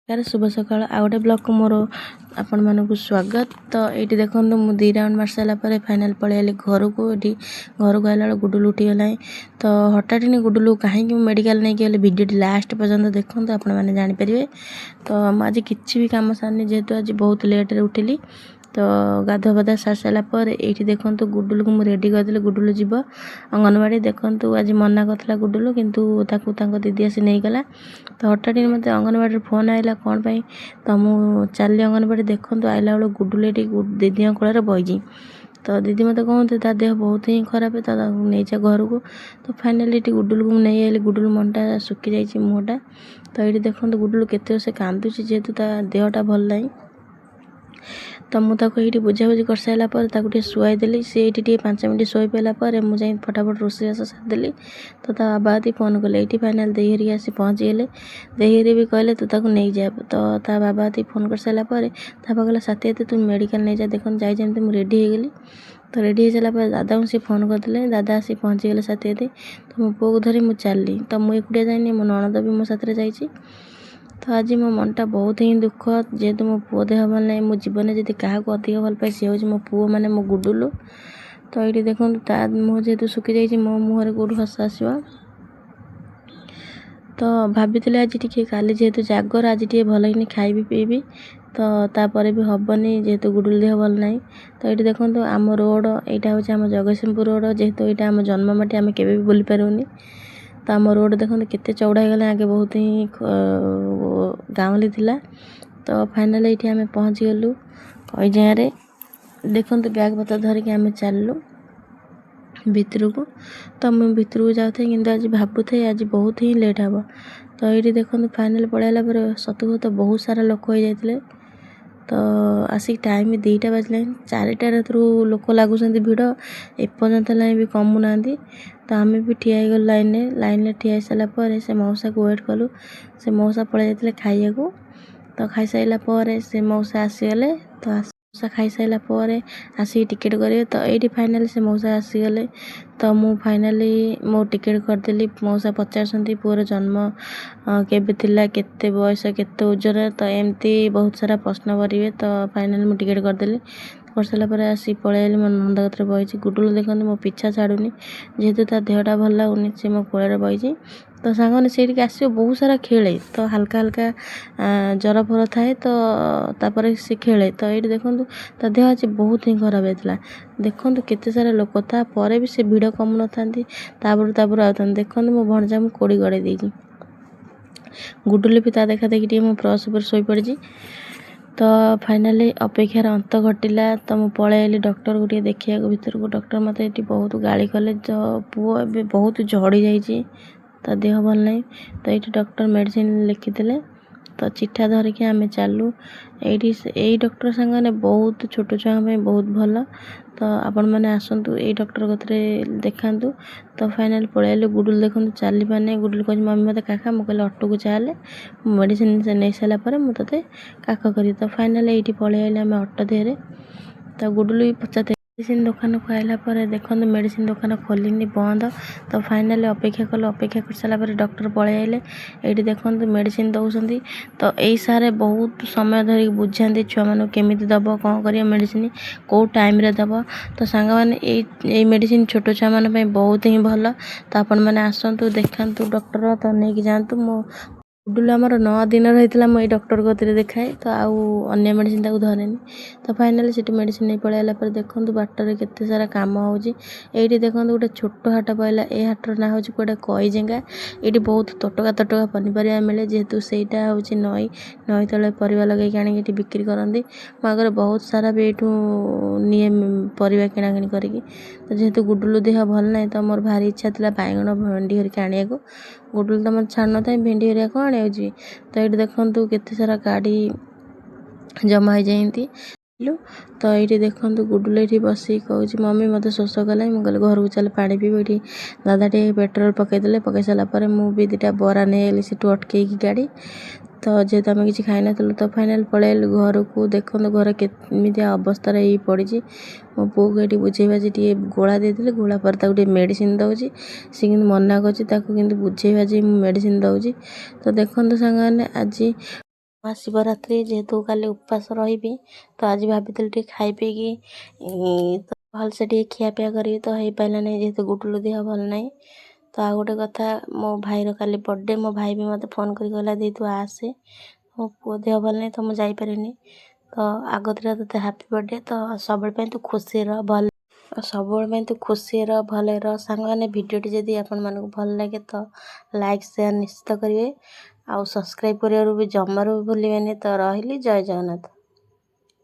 यार शुभ सकाळ आ गोटे ब्लॉग को मोर आपण मानक स्वागत। तो ये देखो मुझे 2 राउंड मार सारापर फाइनाल पलैली घर को। ये घर को आला गुडुलू उठीगला। तो हठात गुडुलू कहीं मेडिकल नहीं गले भिडियो लास्ट पर्यंत देखो आपण मैंने जानीपर। तो आज किसी भी कम सारनी जेहेतु आज बहुत लेट्रे उठिली। तो गाधुआ पाधुआ सार सारापर ये देखो गुडुलू को मुझे रेडी करदेली। गुडुलू जीव अंगनवाड़ी देखो आज मना करला गुडुलू किंतु ताकू दीदी आसी नहीं गला। तो हठात मत अंगनवाड़ी फोन आइला कौन पाई। तो मु चली अंगनवाड़ी देखो आइला बेल गुडुलू ये दीदी कोल बईजी। तो दीदी मत कहते ता देह बहुत ही खराब है तो नहीं जा घर को। तो फाइनाली गुडुलू को नहीं आइली। गुडुलू मनटा सुखी जाइए मुहटा। तो ये देखो गुडुलू केते से कांदुची जेहेतु ता देहटा भल नहीं। तो मुझे ये बुझाबुझी कर सारापर शुआईदेली। सी ये 5 मिनट शोई पारापर मुझे फटाफट रोषेईबास सारिदेली। तो ता बाबा आदि फोन कले ये फाइनाल देहरी आसी पहुँची गले। देहरी भी कहले तू ताको नहीं जा। तो ता बाबा आदि फोन कर सारापर बाबा कहला साथी तू मेडिकल नहीं जा। देखो जाई जमी मुझे रेडी हो गली। तो रेडी हो सारापर दादा को सी फोन करदे। दादा आसी पहुँची गले साथी। तो मो पुओ को धरी मुझे चलली। तो मुझे एकुटिया जाइनी मो ननद भी मो साथ जाइए। तो आज मो मनटा बहुत ही दुख जेहेतु मो पुओ देह भल नहीं। मो जीवन जी क्या अधिक भल पाए सी हूँ मो पुओ माने मो गुडुलू। तो ये देखो ता मुँह जेहेतु सुखी जाइए मो मुहर कौट हस आसो। तो भाभी आज टी काली जेहेतु जागर आज टी भल कि खाइबी पीबी। तो तापर भी हबनी जेहेतु गुडुलू देह भल नहीं। तो ये देखो आम रोड यहाँ हूँ आम जगतसिंहपुर रोड जेहेतु यहाँ आम जन्ममाटी आम के बुली पारूनी। तो आम रोड देखो केते चौड़ा हो गला आगे बहुत ही गाँवली थिला। तो फाइनाल ये आम पहुँची गलु कईजारे। देखो बैग पत्र धरिकी आम चलू भितर को। तो मुझे भितर को जाऊँ कि आज भावुथे आज बहुत ही लेट हे। तो ये देखो फाइनाल पलैला सतु सत बहुत सारा लोक हो जाते। तो आसिक टाइम 2टा बाजला 4टा रातरू लोक लगुच भिड़ एपर्यंत लाइन भी कमुना। तो आम भी ठिया गल लाइन ठिया सारापर से मौसा को वेट कलु। से मौसा पलि जाते खाइया को। तो खाई सारापर से मौसा आसीगले। तो मौसा खाई सारापर आसिक टिकेट करेंगे। तो ये फाइनाल से मौसा आसीगले। तो मु फाइनाली मो टिकेट करदेली। मौसा पचार पुअर जन्म केबे थिला केते बयस केते ओजन। तो एमती बहुत सारा प्रश्न करेंगे। तो फाइनाली मु टिकेट करदेली। कर सारापर आसी पलैली मो नंद कतर बईची। गुडुलू देखो मो पिछा छाड़ूनी जेहेतु ता देहटा भल लगुनि से मो कोल बईची। तो सांगने से आसो बहुत सारा खेले। तो हल्का हल्का जर फर थाए। तो तापर से खेले। तो ये देखो ता देह आज बहुत ही खराब होता। देखो केते सारा लोक तापर भी से भिड़ कम न था आते। देखो मो भणजा मु कोड़ी गड़े देगी। गुडुलू भी ता देखा देखी मो प्रस पर शोई पड़ी। तो फाइनाली अपेक्षार अंत घटिला। तो मु पलैली डॉक्टर को देखा भीतर को। डॉक्टर मत ये बहुत गाड़ी कले। तो पुओ ए बहुत झड़ी जाइए तो देह भल नहीं। तो ये डॉक्टर मेडिसिन लिखिदेले। तो चिठा धरिकी आम चलू यही डॉक्टर सांगने बहुत छोट छुआ बहुत भल। तो आपण मैंने आसतु ये डॉक्टर कतरे देखा। तो फाइनाल पलैलु गुडुलू देखो चली पाने। गुडुलू कह मम्मी मत काका मुझे ऑटो को चले मेडिसिन से नहीं सारापर मुझे काख करी। तो फाइनाल ये पलि आइले आम ऑटो देहरे। तो गुडुलू भी पचाते मेडिसिन दुकान को आइला पर देखो मेडिसिन दुकान खोलिनी बंद। तो फाइनाली अपेक्षा कल अपेक्षा कर सारापर डॉक्टर पलि आइले। ये देखो मेडिसिन दौरान। तो यही सारे बहुत समय धरिक बुझाते छुआ मान केमी दब कौन कर मेडिसिन कौ टाइम रे दब। तो सांग मैंने ये मेडिसिन छोट छुआ मान बहुत ही भल। तो आपण मैंने आसतु देखा डॉक्टर। तो नहीं जातु मो गुडुलू आमर 9 दिन रही मुझे डॉक्टर कतरे देखाए। तो आउ अन्य मेडिसिन धरेनि। तो फाइनाली से मेडिसिन नहीं पलैला पर देखो बाटर केते सारा कम होची। ये देखो गोटे छोट हाट पाइला। ये हाटर ना हूँ गोटे कईजेंगा। ये बहुत तटका तटका पनीपरिया मिले जेहेतु सेटा हूँ नई नई तले परिवा लगे आनिक बिक्री करती। मगर बहुत सारा भी ये निये परिवा किणाकिणी करी। तो जेहेतु गुडुलू देह भल ना। तो मोर भारी इच्छा था बैगण भेंडी हरिका आने को। गुडुलू तो मत छाड़ न था भेंडी हरिया कौन आने। तो ये देखो केते सारा गाड़ी जमा हो जाती। तो ये देखो गुडुलू ये बस कहूँ मम्मी मत शोष कला। मुझे घर को चल पानी पीब। ये दादा टे पेट्रोल पकईदे पकई सारापर मुझे 2टा बरा नहीं आली से अटकई गाड़ी। तो जेहेतु आम किसी खाई नु। तो फाइनाल पलैलु घर को। देखो घर केमी अवस्था पड़ी। मो पुओ को ये बुझे बाजी टे गोला देते गोला पर मेडिसिन दौची। सी मना कर बुझे बाजी मेडिसिन दौची। तो देखो सांग आज ମହାଶିବରାତ୍ରି ଯେହେତୁ କାଲି ଉପାସ ରହିବି ତ ଆଜି ଭାବିଥିଲି ଟିକେ ଖାଇ ପିଇକି ତ ଭଲସେ ଟିକେ ଖିଆପିଆ କରିବି ତ ହେଇପାରିଲା ନାହିଁ ଯେହେତୁ ଗୁଡୁଲୁ ଦେହ ଭଲ ନାହିଁ। ତ ଆଉ ଗୋଟେ କଥା ମୋ ଭାଇର କାଲି ବର୍ଥଡେ ମୋ ଭାଇ ବି ମୋତେ ଫୋନ୍ କରି କହିଲା ଦେଇ ତୁ ଆସେ ମୋ ପୁଅ ଦେହ ଭଲ ନାହିଁ ତ ମୁଁ ଯାଇପାରିନି। ତ ଆଗତୁରା ତୋତେ ହାପି ବର୍ଥଡେ ତ ସବୁବେଳେ ପାଇଁ ତୁ ଖୁସି ରହ ଭଲ ସବୁବେଳେ ପାଇଁ ତୁ ଖୁସି ରହ ଭଲରେ ରହ। ସାଙ୍ଗମାନେ ଭିଡ଼ିଓଟି ଯଦି ଆପଣମାନଙ୍କୁ ଭଲ ଲାଗେ ତ ଲାଇକ୍ ସେୟାର ନିଶ୍ଚିତ କରିବେ ଆଉ ସବସ୍କ୍ରାଇବ୍ କରିବାରୁ ବି ଜମାରୁ ବି ଭୁଲିବେନି। ତ ରହିଲି ଜୟ ଜଗନ୍ନାଥ।